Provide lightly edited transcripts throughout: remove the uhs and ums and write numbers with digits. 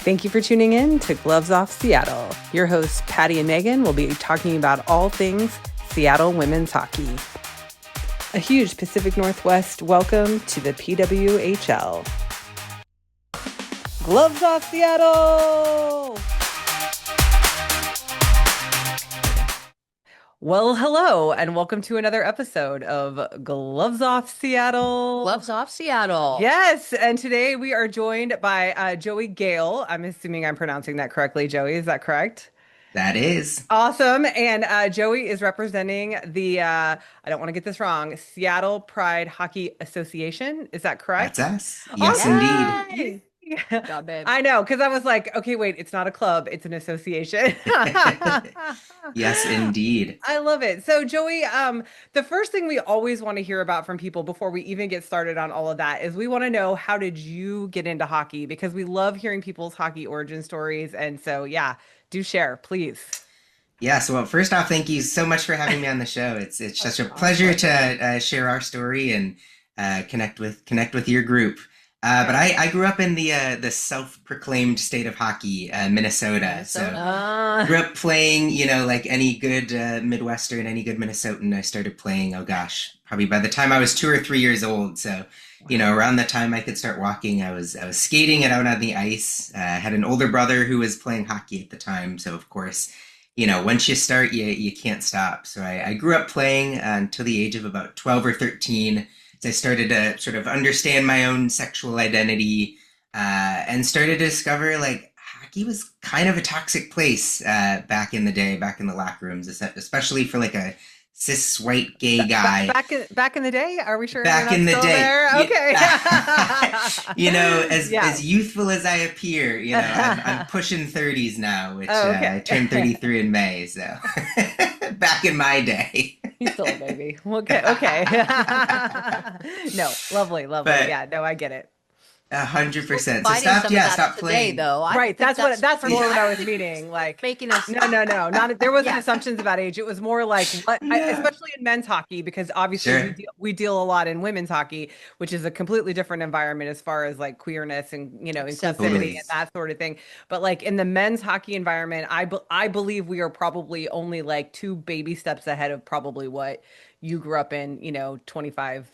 Thank you for tuning in to Gloves Off Seattle. Your hosts, Patty and Megan, will be talking about all things Seattle women's hockey. A huge Pacific Northwest welcome to the PWHL. Gloves Off Seattle! Well, hello, and welcome to another episode of Gloves Off Seattle. Gloves Off Seattle. Yes, and today we are joined by Joey Gale. I'm assuming I'm pronouncing that correctly, Joey. Is that correct? That is. Awesome. And Joey is representing the, I don't want to get this wrong, Seattle Pride Hockey Association. Is that correct? That's us. Yes, indeed. God, babe. I know, because I was like, okay, wait, it's not a club, it's an association. Yes, indeed. I love it. So, Joey, the first thing we always want to hear about from people before we even get started on all of that is we want to know, how did you get into hockey? Because we love hearing people's hockey origin stories. And so, yeah, do share, please. Yeah, so well, first off, thank you so much for having me on the show. It's such a pleasure to share our story and connect with your group. But I grew up in the self-proclaimed state of hockey, Minnesota. So grew up playing, like any good Midwestern, any good Minnesotan. I started playing, oh gosh, probably by the time I was 2 or 3 years old. So, around the time I could start walking, I was skating it out on the ice. I had an older brother who was playing hockey at the time. So of course, once you start, you can't stop. So I grew up playing until the age of about 12 or 13. I started to sort of understand my own sexual identity and started to discover like hockey was kind of a toxic place back in the day, back in the locker rooms, especially for like a cis white gay guy. Back in the day? Are we sure? Back in the day. There? Okay. As youthful as I appear, I'm pushing 30s now, which I turned 33 in May. So back in my day. He's still a baby. Okay. No, lovely. But, yeah, no, I get it. 100%. So stop playing. Though. Right. That's more what I was meaning. Like making us. No. Not there wasn't assumptions about age. It was more like especially in men's hockey, because obviously we deal a lot in women's hockey, which is a completely different environment as far as like queerness and inclusivity and that sort of thing. But like in the men's hockey environment, I believe we are probably only like 2 baby steps ahead of probably what you grew up in, 25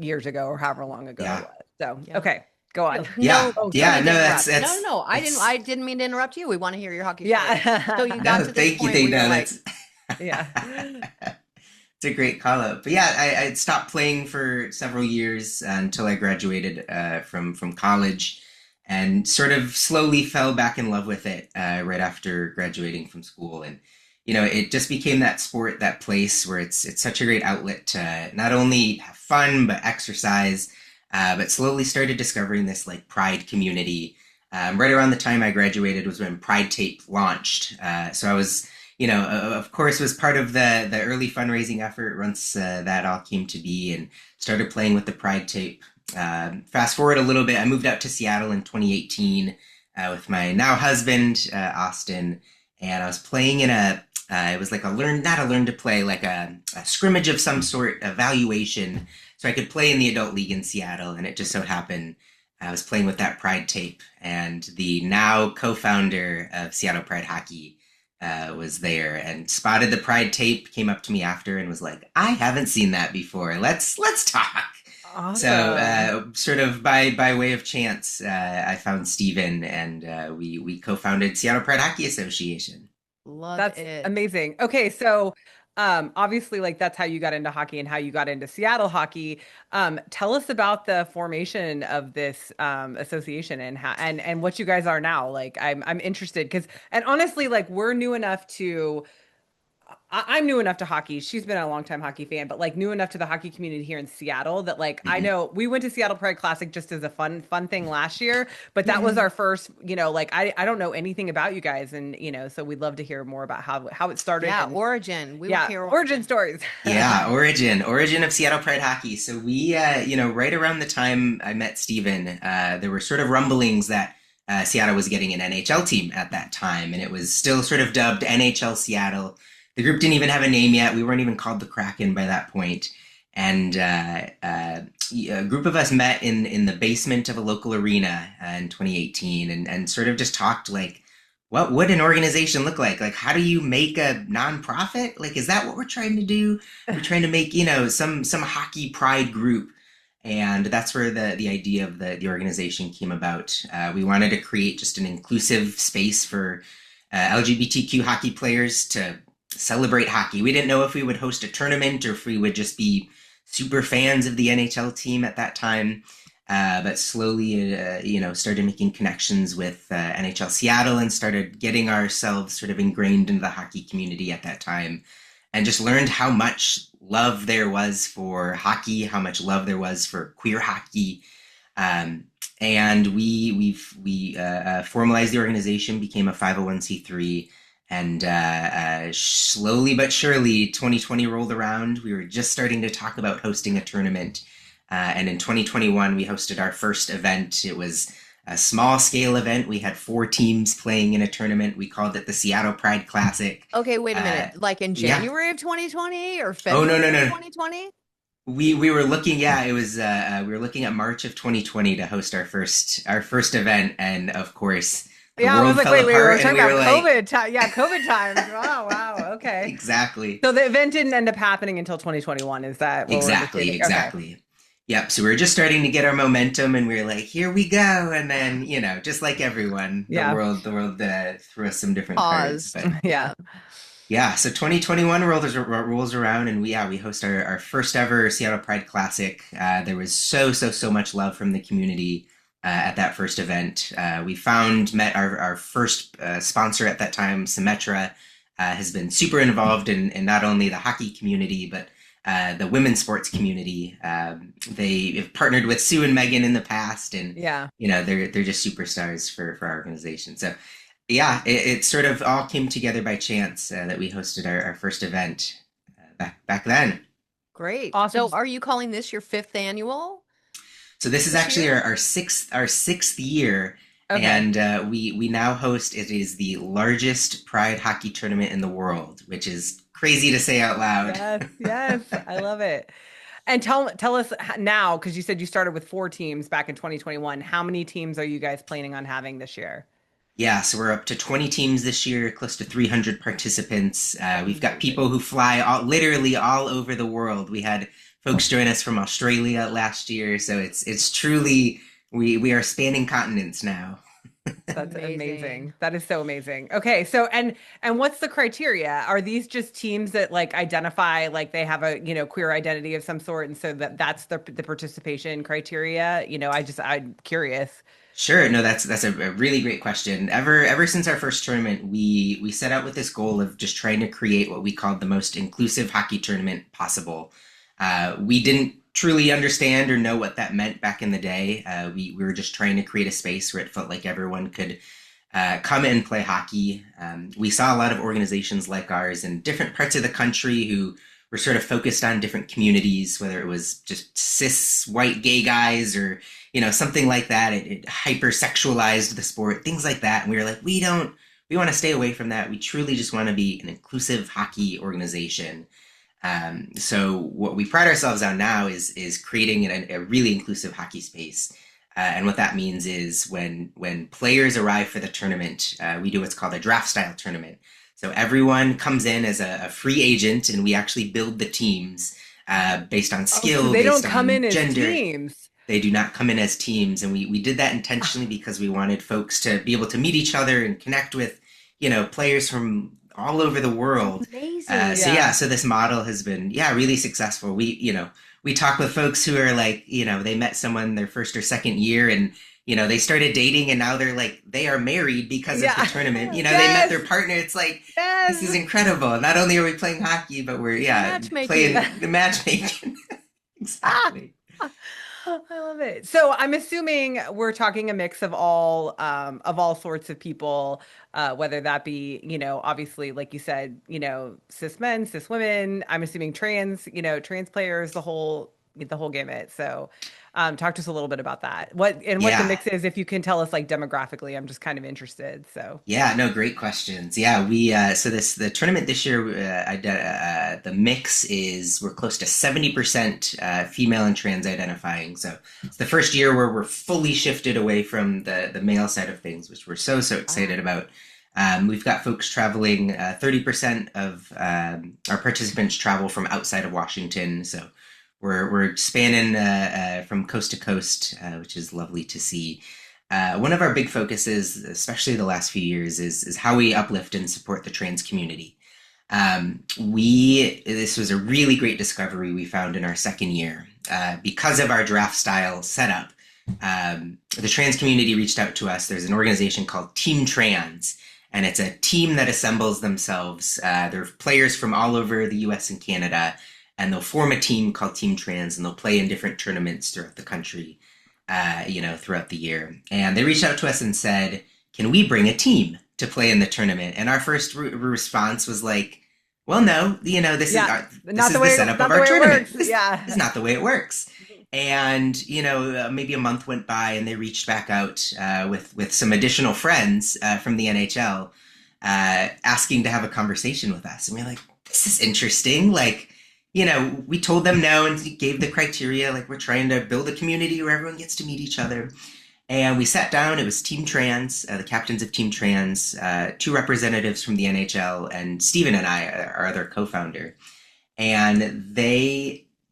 years ago or however long ago it was. So okay. Go on. That's No. I didn't mean to interrupt you. We want to hear your hockey story. Yeah. So you got to this point where you're like, yeah. It's a great call out. But yeah, I stopped playing for several years until I graduated from college and sort of slowly fell back in love with it right after graduating from school. And it just became that sport, that place where it's such a great outlet to not only have fun but exercise. But slowly started discovering this like Pride community. Right around the time I graduated was when Pride Tape launched. So I was, of course, was part of the early fundraising effort once that all came to be and started playing with the Pride Tape. Fast forward a little bit, I moved out to Seattle in 2018 with my now husband, Austin, and I was playing in it was like not a learn to play, like a scrimmage of some sort, evaluation. So I could play in the adult league in Seattle, and it just so happened I was playing with that Pride Tape, and the now co-founder of Seattle Pride Hockey was there and spotted the Pride Tape, came up to me after and was like, "I haven't seen that before. Let's talk." Awesome. So sort of by way of chance, I found Steven, and we co-founded Seattle Pride Hockey Association. That's amazing. Okay, so obviously like that's how you got into hockey and how you got into Seattle hockey. Tell us about the formation of this association and how and what you guys are now. Like I'm interested because honestly, like we're new enough to I'm new enough to hockey. She's been a longtime hockey fan, but like new enough to the hockey community here in Seattle that like I know we went to Seattle Pride Classic just as a fun thing last year, but that was our first, like I don't know anything about you guys, and so we'd love to hear more about how it started. Yeah, origin. We want to hear origin stories. Yeah, origin of Seattle Pride Hockey. So we right around the time I met Steven, there were sort of rumblings that Seattle was getting an NHL team at that time, and it was still sort of dubbed NHL Seattle. The group didn't even have a name yet. We weren't even called the Kraken by that point. And a group of us met in the basement of a local arena in 2018 and sort of just talked like, what would an organization look like? Like, how do you make a nonprofit? Like, is that what we're trying to do? We're trying to make, some hockey pride group. And that's where the idea of the organization came about. We wanted to create just an inclusive space for LGBTQ hockey players to celebrate hockey. We didn't know if we would host a tournament or if we would just be super fans of the NHL team at that time. But slowly, started making connections with NHL Seattle and started getting ourselves sort of ingrained into the hockey community at that time, and just learned how much love there was for hockey, how much love there was for queer hockey. And we formalized the organization, became a 501c3, and slowly but surely 2020 rolled around. We were just starting to talk about hosting a tournament. And in 2021, we hosted our first event. It was a small scale event. We had 4 teams playing in a tournament. We called it the Seattle Pride Classic. Okay, wait a minute. Like in January of 2020 or February of 2020? We were looking, it was we were looking at March of 2020 to host our first event, and of course the I world was like, fell wait, apart, we're talking about like, COVID time. Yeah, COVID times. Wow, okay. Exactly. So the event didn't end up happening until 2021. Is that what exactly? Exactly. Okay. Yep. So we were just starting to get our momentum, and we were like, "Here we go!" And then, just like everyone, the world threw us some different cards. But, yeah. So 2021 rolls around, and we host our first ever Seattle Pride Classic. There was so much love from the community at that first event. We met our first sponsor at that time, Symetra, has been super involved in not only the hockey community but the women's sports community. They have partnered with Sue and Megan in the past, and they're just superstars for our organization. So it sort of all came together by chance that we hosted our first event back then. Great. Awesome. So are you calling this your 5th annual? So this is actually our sixth year. Okay. And we now host, it is the largest Pride hockey tournament in the world, which is crazy to say out loud. Yes, I love it. And tell us now, because you said you started with 4 teams back in 2021. How many teams are you guys planning on having this year? Yeah, so we're up to 20 teams this year, close to 300 participants. We've got people who fly literally all over the world. We had folks join us from Australia last year, so it's truly, we are spanning continents now. That's amazing. That is so amazing. Okay, so and what's the criteria? Are these just teams that like identify like they have a queer identity of some sort, and so that's the participation criteria? I'm curious. Sure. No, that's a really great question. Ever since our first tournament, we set out with this goal of just trying to create what we called the most inclusive hockey tournament possible. We didn't truly understand or know what that meant back in the day. We were just trying to create a space where it felt like everyone could come and play hockey. We saw a lot of organizations like ours in different parts of the country who were sort of focused on different communities, whether it was just cis white gay guys or something like that. It hypersexualized the sport, things like that. And we were like, we want to stay away from that. We truly just want to be an inclusive hockey organization. So what we pride ourselves on now is creating a really inclusive hockey space. And what that means is when players arrive for the tournament, we do what's called a draft style tournament. So everyone comes in as a free agent, and we actually build the teams based on skill. So they don't based come on in gender. As teams. They do not come in as teams, and we did that intentionally because we wanted folks to be able to meet each other and connect with players from all over the world. Amazing. So this model has been really successful. We talk with folks who are like, they met someone their first or second year, and they started dating, and now they are married because of the tournament. They met their partner. It's like, this is incredible. Not only are we playing hockey, but we're playing the matchmaking. Exactly. I love it. So I'm assuming we're talking a mix of all sorts of people, whether that be, obviously, like you said, cis men, cis women. I'm assuming trans players, the whole gamut. So, Talk to us a little bit about that. What the Yeah. mix is, if you can tell us like demographically. I'm just kind of interested. So Yeah, no, great questions. Yeah, we so the tournament this year, the mix is we're close to 70% female and trans identifying. So it's the first year where we're fully shifted away from the male side of things, which we're so excited about. We've got folks traveling. 30% of our participants travel from outside of Washington, so we're spanning from coast to coast, which is lovely to see. One of our big focuses, especially the last few years, is how we uplift and support the trans community. This was a really great discovery we found in our second year. Because of our draft style setup, the trans community reached out to us. There's an organization called Team Trans, and it's a team that assembles themselves. They're players from all over the US and Canada, and they'll form a team called Team Trans, and they'll play in different tournaments throughout the country, throughout the year. And they reached out to us and said, can we bring a team to play in the tournament? And our first response was like, well, no, this is the setup of our tournament. This is not the way it works. And, maybe a month went by and they reached back out with some additional friends from the NHL asking to have a conversation with us. And we're like, this is interesting. Like, we told them no and gave the criteria, like we're trying to build a community where everyone gets to meet each other. And we sat down, it was Team Trans, the captains of Team Trans, two representatives from the NHL, and Steven and I, our other co-founder. And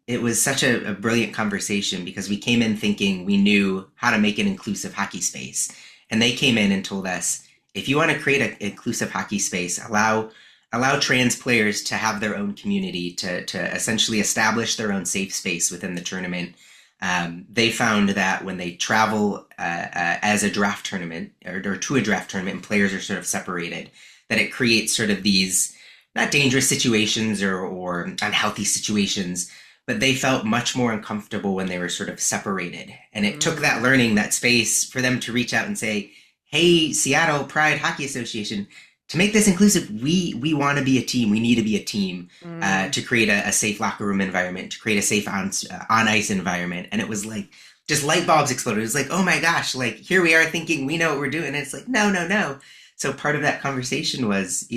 it was such a brilliant conversation because we came in thinking we knew how to make an inclusive hockey space. And they came in and told us, if you want to create an inclusive hockey space, allow trans players to have their own community, to essentially establish their own safe space within the tournament. They found that when they travel as a draft tournament or to a draft tournament and players are sort of separated, that it creates sort of these not dangerous situations or unhealthy situations, but they felt much more uncomfortable when they were sort of separated. And it took that learning, that space for them to reach out and say, hey, Seattle Pride Hockey Association, to make this inclusive, we want to be a team. We need to be a team to create a safe locker room environment, to create a safe on ice environment. And it was like, just light bulbs exploded. It was like, oh my gosh, like here we are thinking we know what we're doing. And it's like, no. So part of that conversation was,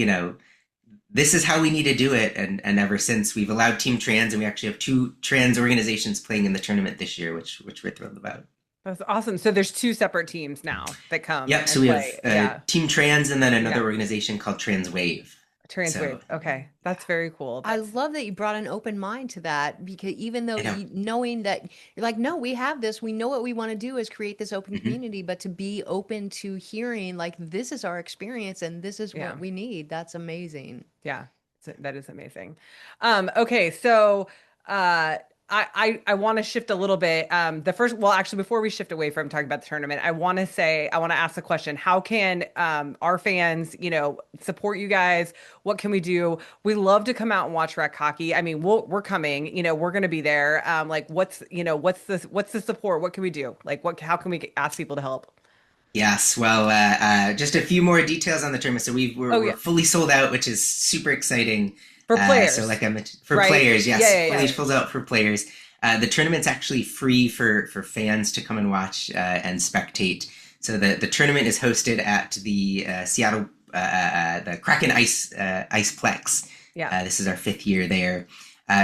this is how we need to do it. And ever since, we've allowed Team Trans, and we actually have two trans organizations playing in the tournament this year, which we're thrilled about. That's awesome. So there's two separate teams now that come. Yep. So we have Team Trans and then another organization called Trans Wave. Transwave. Okay. That's very cool. I love that you brought an open mind to that, because even though knowing that you're like, no, we have this, we know what we want to do is create this open community, but to be open to hearing like, this is our experience and this is what we need. That's amazing. Yeah, that is amazing. Okay. So, I want to shift a little bit. Actually, before we shift away from talking about the tournament, I want to ask the question: how can our fans, support you guys? What can we do? We love to come out and watch rec hockey. I mean, we're coming. We're going to be there. What's the support? What can we do? How can we ask people to help? Yes, well, just a few more details on the tournament. So we're fully sold out, which is super exciting. For players. So like I mentioned, for players, yes. Fully sold out for players. The tournament's actually free for fans to come and watch and spectate. So the tournament is hosted at the Seattle, the Kraken Iceplex. Yeah. This is our 5th year there.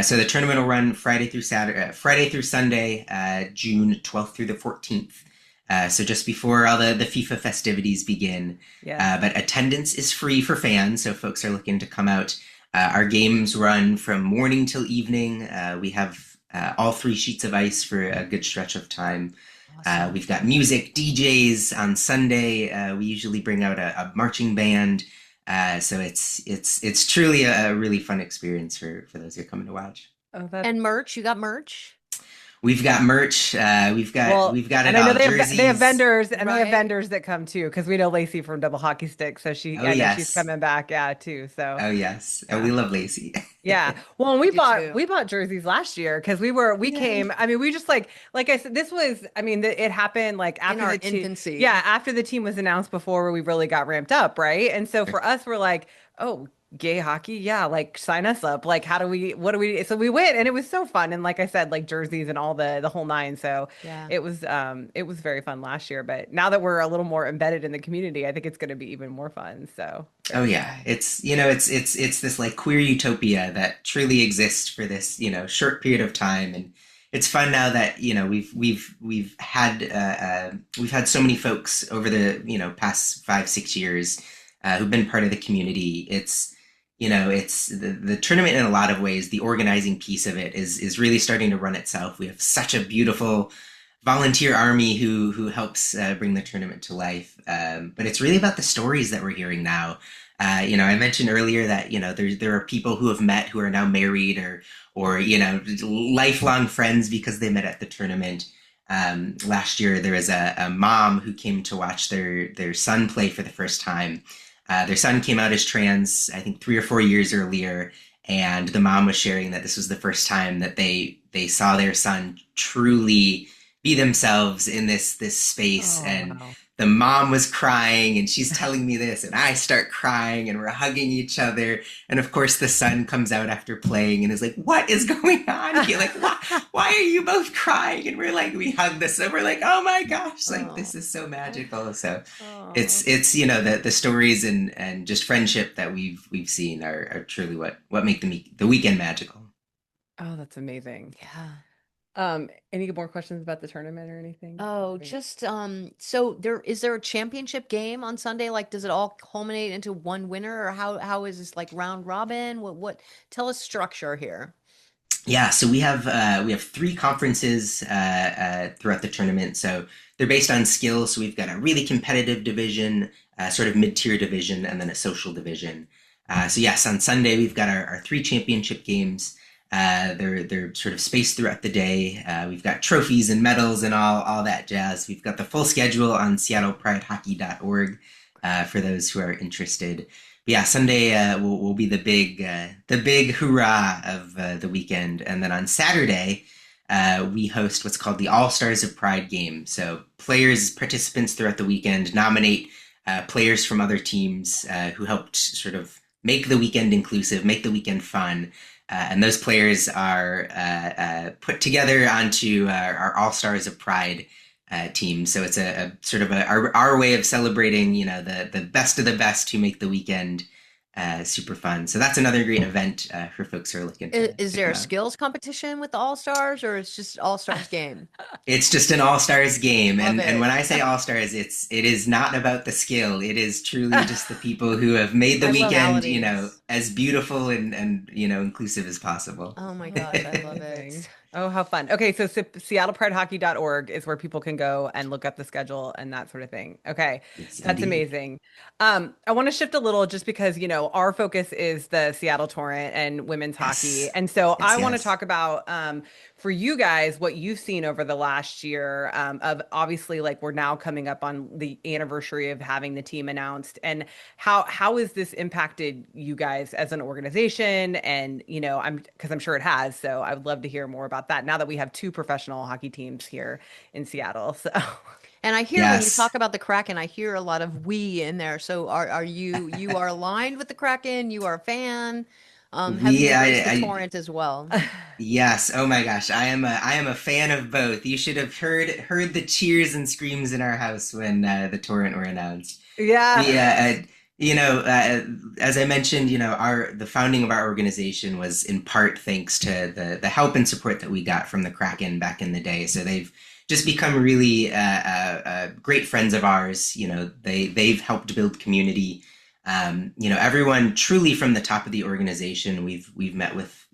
So the tournament will run Friday through Sunday, June 12th through the 14th. So just before all the FIFA festivities begin. But attendance is free for fans, so folks are looking to come out. Our games run from morning till evening. We have all 3 sheets of ice for a good stretch of time. Awesome. We've got music, DJs on Sunday. We usually bring out a marching band. So it's truly a really fun experience for those who are coming to watch. And merch, you got merch? We've got merch. We've got it all. Jerseys. They have vendors, and we have vendors that come too, because we know Lacey from Double Hockey Stick, so she's coming back, too. So yes, we love Lacey. Yeah, well, and we bought jerseys last year because we came. I mean, we just like I said, this was. I mean, it happened like after our infancy. Yeah, after the team was announced, before we really got ramped up, right? And so for us, we're like, oh, gay hockey, yeah, like sign us up. Like, what do we, so we went and it was so fun. And like I said, like jerseys and all the whole nine. So Yeah. it was very fun last year. But now that we're a little more embedded in the community, I think it's going to be even more fun. So Oh very yeah, excited. it's it's this like queer utopia that truly exists for this short period of time, and it's fun now that we've had so many folks over the past 5 6 years who've been part of the community. It's the tournament in a lot of ways. The organizing piece of it is really starting to run itself. We have such a beautiful volunteer army who helps bring the tournament to life. But it's really about the stories that we're hearing now. I mentioned earlier that there are people who have met who are now married or lifelong friends because they met at the tournament. Last year, there was a mom who came to watch their son play for the first time. Their son came out as trans, I think 3 or 4 years earlier, and the mom was sharing that this was the first time that they saw their son truly be themselves in this space. Oh, And wow. the mom was crying and she's telling me this and I start crying and we're hugging each other. And of course the son comes out after playing and is like, what is going on here? Like, why are you both crying? And we're like, we hug this and we're like, oh my gosh, like Oh. this is so magical. So Oh. it's the stories and just friendship that we've seen are truly what make the weekend magical. Oh, that's amazing. Yeah. Any more questions about the tournament or anything? Oh, just so there a championship game on Sunday? Like, does it all culminate into one winner, or how is this like round robin? What tell us structure here. Yeah, so we have three conferences throughout the tournament. So they're based on skills. So we've got a really competitive division, sort of mid-tier division, and then a social division. So yes, on Sunday we've got our three championship games. They're sort of spaced throughout the day. We've got trophies and medals and all that jazz. We've got the full schedule on SeattlePrideHockey.org for those who are interested. But yeah, Sunday will be the big hurrah of the weekend, and then on Saturday we host what's called the All Stars of Pride game. So players, participants throughout the weekend nominate players from other teams who helped sort of make the weekend inclusive, make the weekend fun. And those players are put together onto our All Stars of Pride team. So it's a sort of our way of celebrating, the best of the best who make the weekend super fun. So that's another great event for folks who are looking Is to there come a out. skills competition with the All Stars, or it's just All Stars game? It's just an all stars game, Love and it. when I say all stars, it is not about the skill. It is truly just the people who have made the I love weekend, realities. as beautiful and inclusive as possible. Oh my Oh, that's gosh, I love amazing. it. Oh, how fun. Okay, so SeattlePrideHockey.org is where people can go and look up the schedule and that sort of thing. Okay, Yes, that's indeed. amazing. I want to shift a little just because, our focus is the Seattle Torrent and women's hockey. Yes, And so I yes, want to yes. talk about for you guys what you've seen over the last year of obviously like we're now coming up on the anniversary of having the team announced and how has this impacted you guys as an organization? And I'm sure it has. So I would love to hear more about that now that we have two professional hockey teams here in Seattle. So And I hear when you Yes. talk about the Kraken, I hear a lot of we in there. So are you are aligned with the Kraken? You are a fan? Have you We, embraced the torrent as well? yes. Oh my gosh, I am a fan of both. You should have heard the cheers and screams in our house when the torrent were announced. yeah. We, as I mentioned, our the founding of our organization was in part thanks to the help and support that we got from the Kraken back in the day. So they've just become really great friends of ours. They've helped build community. Everyone truly from the top of the organization, we've met with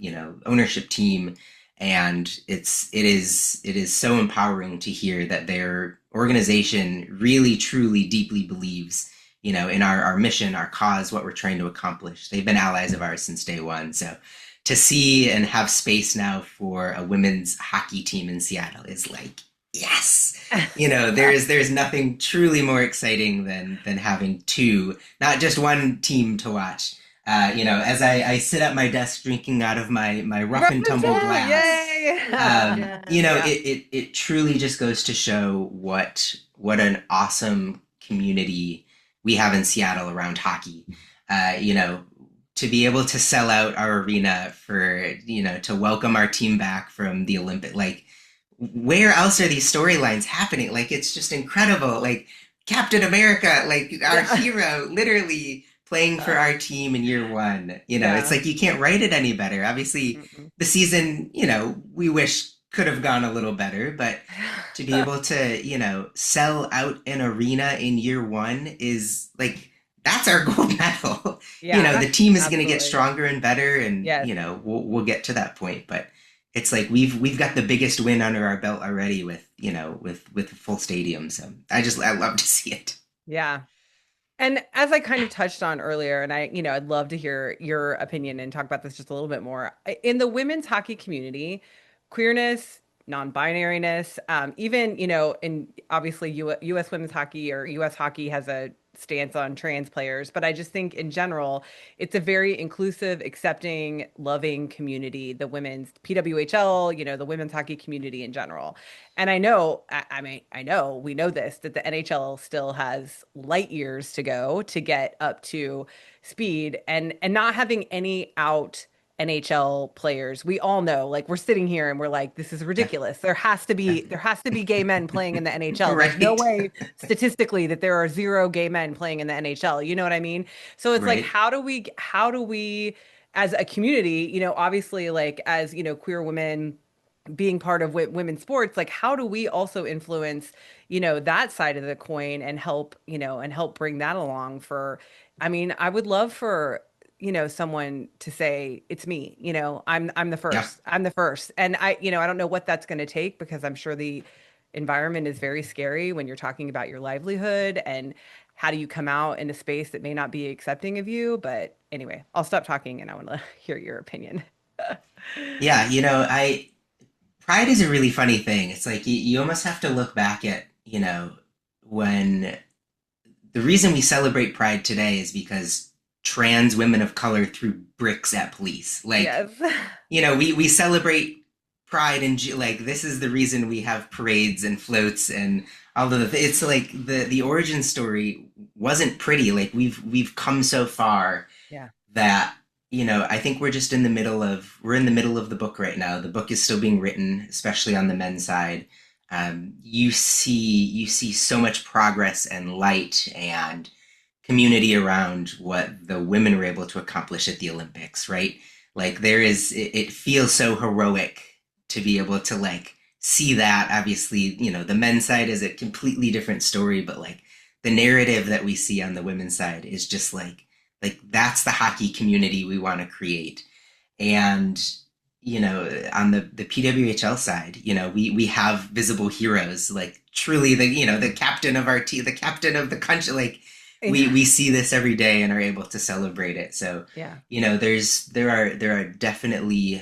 ownership team, and it is so empowering to hear that their organization really truly deeply believes in our mission, our cause, what we're trying to accomplish. They've been allies of ours since day one. So to see and have space now for a women's hockey team in Seattle is like, yes. There's nothing truly more exciting than having two, not just one team to watch. As I sit at my desk drinking out of my rough and Reference tumble two, glass, yay. Yes. Yeah. it truly just goes to show what an awesome community we have in Seattle around hockey. Uh, you know, to be able to sell out our arena for, to welcome our team back from the Olympic, like, where else are these storylines happening? Like, it's just incredible. Like, Captain America, like our Yeah. hero, literally playing for our team in year one. It's Yeah. like you can't write it any better. Obviously, Mm-mm. the season, we wish could have gone a little better, but to be able to, sell out an arena in year one is like, that's our gold medal. Yeah, The team is going to get absolutely. stronger and better, and Yes. we'll get to that point. But it's like we've got the biggest win under our belt already with with a full stadium. So I love to see it. Yeah. And as I kind of touched on earlier, and I'd love to hear your opinion and talk about this just a little bit more. In the women's hockey community, queerness, non-binariness, even, and obviously U.S. women's hockey or U.S. hockey has a stance on trans players, but I just think in general, it's a very inclusive, accepting, loving community, the women's PWHL, the women's hockey community in general. And I mean, I know we know this, that the NHL still has light years to go to get up to speed, and not having any out NHL players. We all know, like, we're sitting here and we're like, this is Yeah. ridiculous. There has to be gay men playing in the NHL. There's no Right. way statistically that there are zero gay men playing in the NHL. You know what I mean? So it's like, Right. how do we as a community, obviously, like, as, queer women being part of women's sports, like, how do we also influence, that side of the coin and help, and help bring that along for, I mean, I would love for, someone to say, it's me, I'm the Yeah. first, I'm the first. And I don't know what that's going to take, because I'm sure the environment is very scary when you're talking about your livelihood, and how do you come out in a space that may not be accepting of you. But anyway, I'll stop talking and I want to hear your opinion. Yeah. I pride is a really funny thing. It's like you almost have to look back at, when the reason we celebrate Pride today is because trans women of color threw bricks at police. Like, Yes. we celebrate Pride and like, this is the reason we have parades and floats and all of it's like the origin story wasn't pretty. Like, we've come so far Yeah. that, I think we're in the middle of the book right now. The book is still being written, especially on the men's side. You see so much progress and light and community around what the women were able to accomplish at the Olympics, right? Like, it feels so heroic to be able to, like, see that. Obviously, the men's side is a completely different story, but like, the narrative that we see on the women's side is just like that's the hockey community we want to create. And on the PWHL side, we have visible heroes, like, truly the captain of our team, the captain of the country. Like, we Yeah. we see this every day and are able to celebrate it. So, Yeah. there are definitely,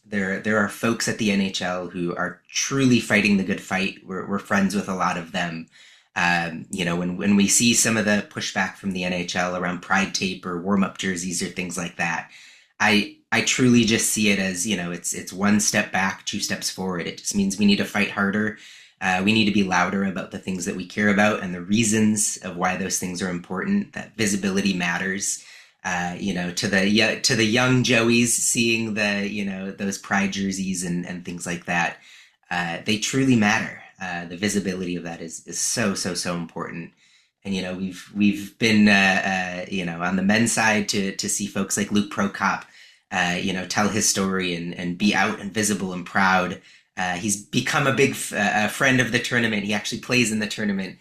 there are folks at the NHL who are truly fighting the good fight. We're friends with a lot of them. When we see some of the pushback from the NHL around Pride tape or warm up jerseys or things like that, I truly just see it as, it's one step back, two steps forward. It just means we need to fight harder. We need to be louder about the things that we care about and the reasons of why those things are important. That visibility matters. To the young Joeys seeing those Pride jerseys and things like that, they truly matter. The visibility of that is so so so important. And we've been on the men's side to see folks like Luke Prokop, tell his story and be out and visible and proud. He's become a big friend of the tournament. He actually plays in the tournament,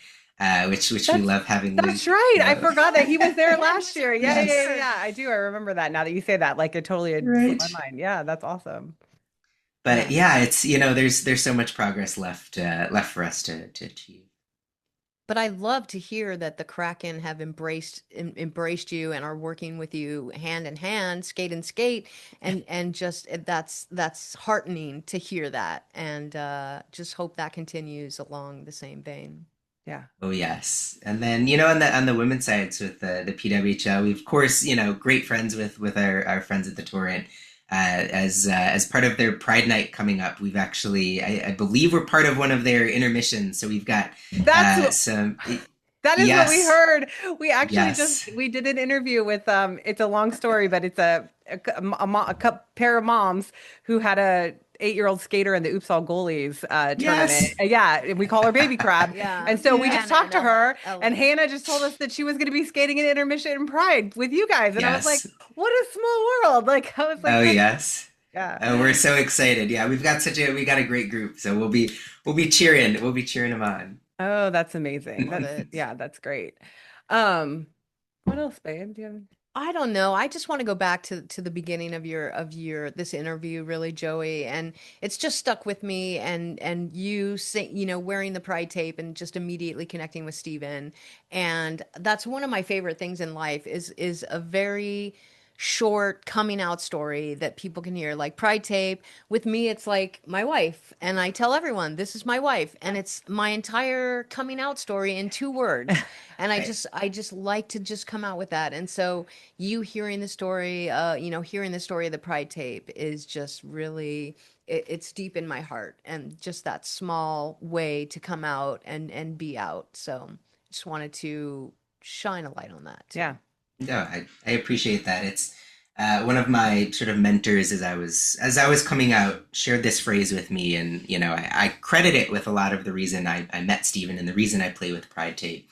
which we That's love having Luke. that's right. I forgot that he was there last year. Yeah, yeah, Yes. yeah, yeah. I do. I remember that now that you say that. Like, it totally had slipped Right. my mind. Yeah, that's awesome. But Yeah. yeah, it's there's so much progress left for us to achieve. But I love to hear that the Kraken have embraced you and are working with you hand in hand, skate and skate, and just that's heartening to hear that, and just hope that continues along the same vein. Yeah. Oh yes, and then on the women's sides with the PWHL, we of course great friends with our friends at the Torrent. As part of their Pride Night coming up, we've actually I believe we're part of one of their intermissions, so we've got That's some. That is what we Yes. heard. We actually Yes. we did an interview with it's a long story, but it's pair of moms who had a 8-year-old skater in the Oops All Goalies tournament. Yes. Yeah, and we call her Baby Crab. Yeah, And so we just Hannah talked and to her, and Ellen. Hannah just told us that she was going to be skating in Intermission and Pride with you guys. And I was like, Yes. what a small world. Like I was like, Oh that's yes. yeah. Oh, we're so excited. Yeah, we got a great group. So we'll be cheering. We'll be cheering them on. Oh, that's amazing. Love That's it. yeah, that's great. Um, what else, babe? Do you have I don't know. I just want to go back to the beginning of your this interview, really, Joey, and it's just stuck with me. And you say, wearing the pride tape and just immediately connecting with Steven. And that's one of my favorite things in life is a very short coming out story that people can hear, like pride tape. With me, it's like my wife, and I tell everyone this is my wife, and it's my entire coming out story in 2 words. And Right. I just like to just come out with that. And so you hearing the story, hearing the story of the Pride tape is just really, it's deep in my heart, and just that small way to come out and be out. So just wanted to shine a light on that too. yeah. No, I appreciate that. It's one of my sort of mentors as I was coming out shared this phrase with me, and I credit it with a lot of the reason I met Stephen and the reason I play with Pride Tape.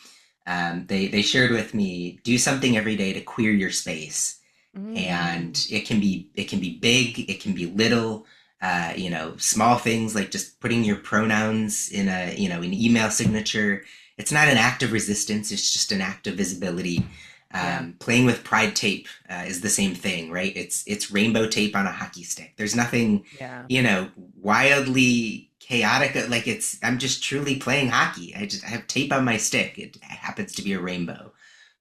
They shared with me, do something every day to queer your space, Mm. and it can be big, it can be little. Small things like just putting your pronouns in an email signature. It's not an act of resistance. It's just an act of visibility. Yeah. Playing with pride tape is the same thing, right? It's rainbow tape on a hockey stick. There's nothing, Yeah. wildly chaotic. Like I'm just truly playing hockey. I have tape on my stick. It happens to be a rainbow,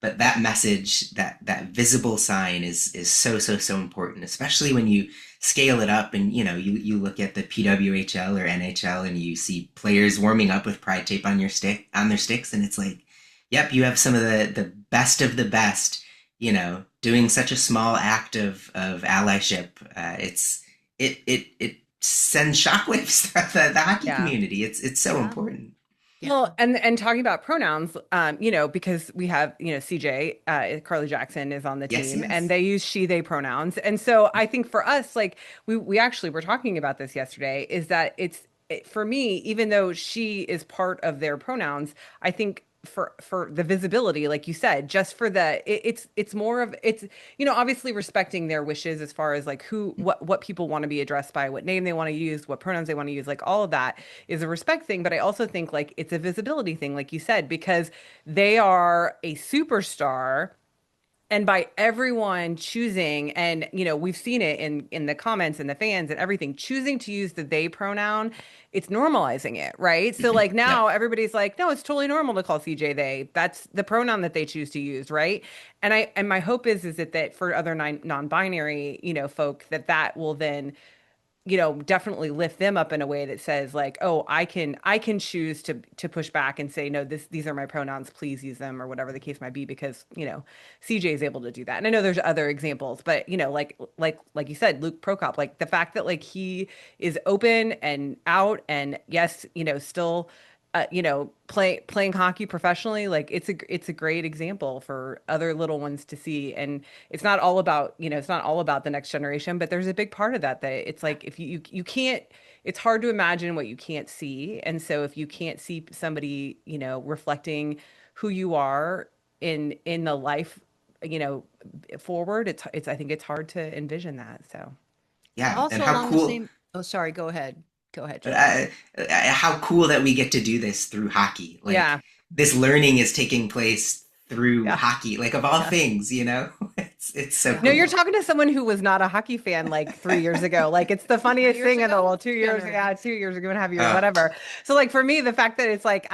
but that message, that visible sign is so so so important, especially when you scale it up and you look at the PWHL or NHL and you see players warming up with pride tape on their sticks, and it's like, yep, you have some of the best, doing such a small act of allyship. It sends shockwaves throughout the hockey Yeah. community. It's so Yeah. important. Yeah. Well, and talking about pronouns, because we have, CJ, Carly Jackson is on the Yes, team and yes. they use she, they pronouns. And so I think for us, like we actually were talking about this yesterday, is that for me, even though she is part of their pronouns, I think for the visibility, like you said, just for it's more of it's, obviously respecting their wishes as far as like what people want to be addressed by, what name they want to use, what pronouns they want to use, like all of that is a respect thing, but I also think like it's a visibility thing, like you said, because they are a superstar. And by everyone choosing, and we've seen it in the comments and the fans and everything, choosing to use the they pronoun, it's normalizing it, right? So Mhm. like Yep. now everybody's like, no, it's totally normal to call CJ they. That's the pronoun that they choose to use, right? And my hope is that for other non-binary, folk, that will then definitely lift them up in a way that says like, oh, I can choose to push back and say, no, these are my pronouns, please use them, or whatever the case might be, because, CJ is able to do that. And I know there's other examples, but like you said, Luke Prokop, like the fact that like he is open and out and yes, still playing hockey professionally, like it's a great example for other little ones to see. And it's not all about, it's not all about the next generation, but there's a big part of that it's like if you can't, it's hard to imagine what you can't see. And so if you can't see somebody, reflecting who you are in the life, you know, forward, I think it's hard to envision that. So Yeah, and Also how along the cool. same, oh, sorry, go ahead. Go ahead, But Joey. how cool that we get to do this through hockey. Like yeah, this learning is taking place through yeah. hockey. Like of all Yeah. things, it's so Yeah. No, you're cool. talking to someone who was not a hockey fan like 3 years ago. Like it's the 3 funniest years thing in the ago? world. 2 years, Generous. yeah, 2 years ago and a half years, Uh, whatever. So like for me, the fact that it's like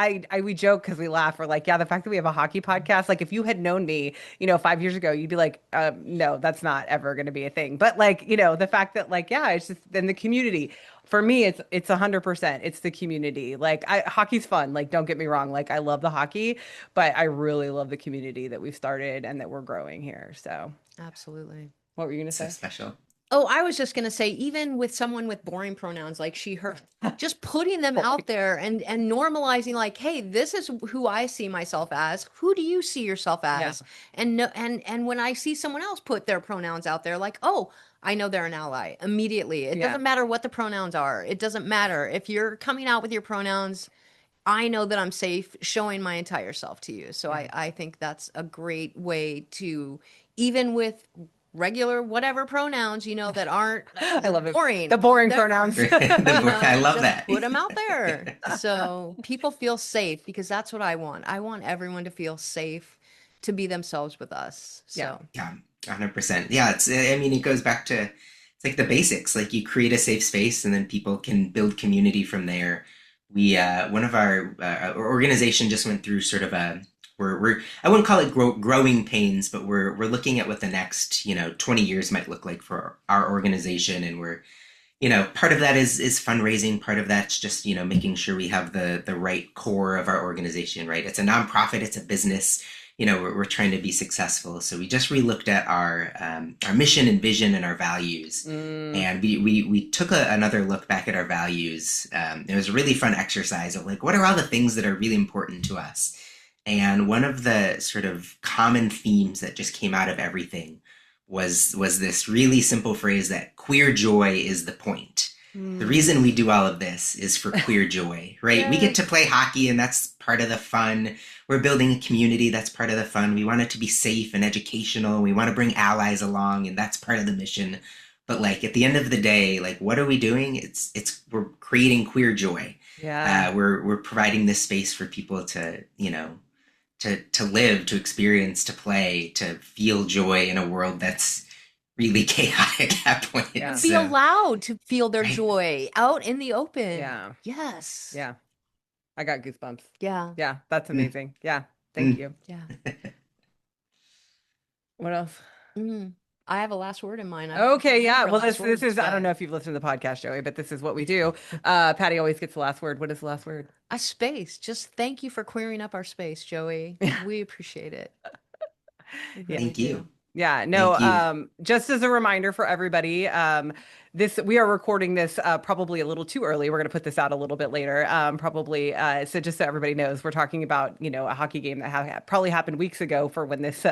we joke because we laugh. We're like, yeah, the fact that we have a hockey podcast. Like if you had known me, 5 years ago, you'd be like, no, that's not ever going to be a thing. But like, the fact that like, yeah, it's just in the community. For me, it's 100%. It's the community. Like hockey's fun. Like don't get me wrong. Like I love the hockey, but I really love the community that we've started and that we're growing here. So Absolutely. what were you gonna so say? special. Oh, I was just going to say, even with someone with boring pronouns like she, her, just putting them out there and normalizing, like, hey, this is who I see myself as. Who do you see yourself Yeah. as? And no, and when I see someone else put their pronouns out there, like, oh, I know they're an ally immediately. It Yeah. doesn't matter what the pronouns are. It doesn't matter if you're coming out with your pronouns. I know that I'm safe showing my entire self to you. So Yeah. I think that's a great way to, even with regular whatever pronouns, that aren't I love it. boring. The boring They're- pronouns. I love just that. put them out there. So people feel safe, because that's what I want. I want everyone to feel safe to be themselves with us. Yeah. So Yeah, 100%. Yeah, I mean, it goes back to, it's like the basics. Like you create a safe space and then people can build community from there. One of our organization just went through sort of we're I wouldn't call it growing pains, but we're looking at what the next, 20 years might look like for our organization. And part of that is fundraising. Part of that's just, making sure we have the right core of our organization, right? It's a nonprofit, it's a business. We're trying to be successful. So we just relooked at our mission and vision and our values. And we took another look back at our values. It was a really fun exercise of like, what are all the things that are really important to us? And one of the sort of common themes that just came out of everything was this really simple phrase that queer joy is the point. The reason we do all of this is for queer joy, right? Yeah. We get to play hockey and that's part of the fun. We're building a community, that's part of the fun. We want it to be safe and educational. We want to bring allies along, and that's part of the mission. But like at the end of the day, like what are we doing? We're creating queer joy. Yeah. We're providing this space for people to, to live, to experience, to play, to feel joy in a world that's really chaotic at points. Yeah. be allowed to feel their Right. joy out in the open. Yeah. Yes. Yeah. I got goosebumps. Yeah. Yeah. That's amazing. Yeah. Thank you. Yeah. What else? I have a last word in mind. Okay, yeah. For Well, last this is, I don't words, know if you've listened to the podcast, Joey, but this is what we do. Patty always gets the last word. What is the last word? a space. Just thank you for queering up our space, Joey. We appreciate it. We Yeah. really Thank you. do. Yeah, no, Thank you. just as a reminder for everybody, we are recording this probably a little too early. We're going to put this out a little bit later, probably. So just so everybody knows, we're talking about, a hockey game that probably happened weeks ago for when this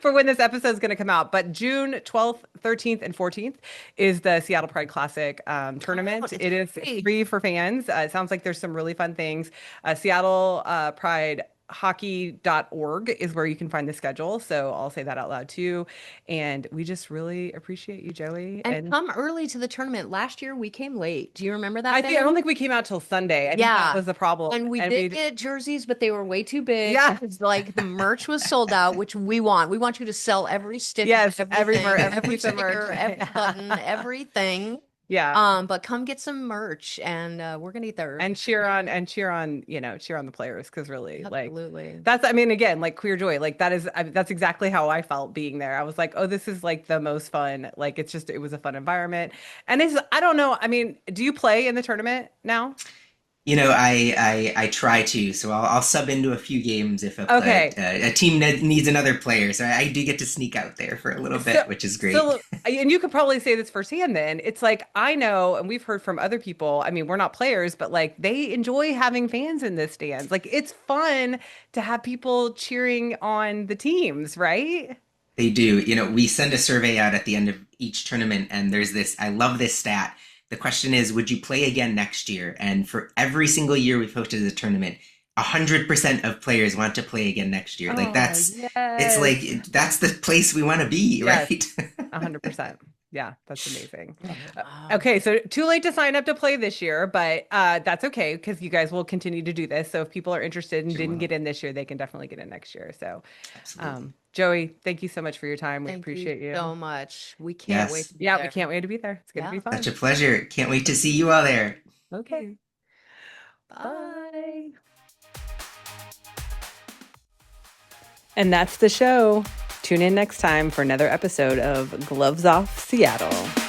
for when this episode is going to come out. But June 12th, 13th, and 14th is the Seattle Pride Classic tournament. it's It is free. free for fans. It sounds like there's some really fun things. Seattle Pride hockey.org is where you can find the schedule. So I'll say that out loud too. And we just really appreciate you, Joey. And come early to the tournament. Last year we came late. Do you remember that? I don't Ben? think we came out till Sunday. I think Yeah. that was the problem. And we did get jerseys, but they were way too big. Yeah. It's like the merch was sold out, which we want. We want you to sell every stitch, Yes, every everything, mer- every piece of sticker, merch. every button, everything. Yeah. But come get some merch, and we're gonna eat there. And cheer on the players, because really, like, Absolutely. that's, I mean, again, like queer joy, like that's exactly how I felt being there. I was like, oh, this is like the most fun. Like, it was a fun environment. And I don't know. I mean, do you play in the tournament now? I try to, so I'll sub into a few games if Okay. a team needs another player. So I do get to sneak out there for a little bit, which is great. So, and you could probably say this firsthand then. It's like, I know, and we've heard from other people, I mean, we're not players, but like they enjoy having fans in the stands. Like it's fun to have people cheering on the teams, right? They do. We send a survey out at the end of each tournament, and there's I love this stat. The question is, would you play again next year? And for every single year we've hosted the tournament, 100% of players want to play again next year. Like it's like, that's the place we want to be, Yes. right? 100%. Yeah, that's amazing. Wow. Okay, so too late to sign up to play this year, but that's okay because you guys will continue to do this. So if people are interested and Sure didn't will. get in this year, they can definitely get in next year. So, Absolutely. Joey, thank you so much for your time. We Thank appreciate you. so much. We can't Yes. wait. To be Yeah, we there. can't wait to be there. It's gonna Yeah. be fun. Such a pleasure. Can't wait to see you all there. Okay. Bye. And that's the show. Tune in next time for another episode of Gloves Off Seattle.